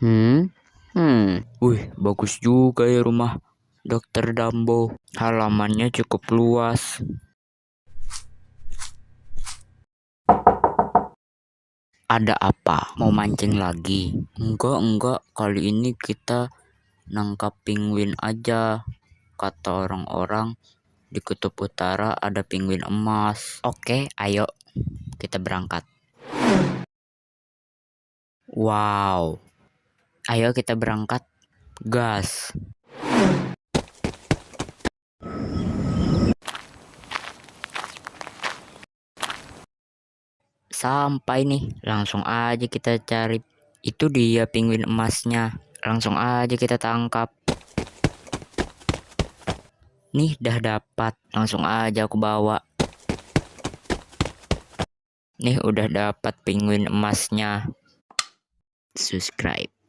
Wih, bagus juga ya rumah Dokter Dambo. Halamannya cukup luas. Ada apa? Mau mancing lagi? Enggak. Kali ini kita nangkap penguin aja. Kata orang-orang di kutub utara ada penguin emas. Oke, ayo kita berangkat. Wow. Ayo kita berangkat. Gas. Sampai nih, langsung aja kita cari. Itu dia penguin emasnya. Langsung aja kita tangkap. Nih, dah dapat. Langsung aja aku bawa. Nih, udah dapat penguin emasnya. Subscribe.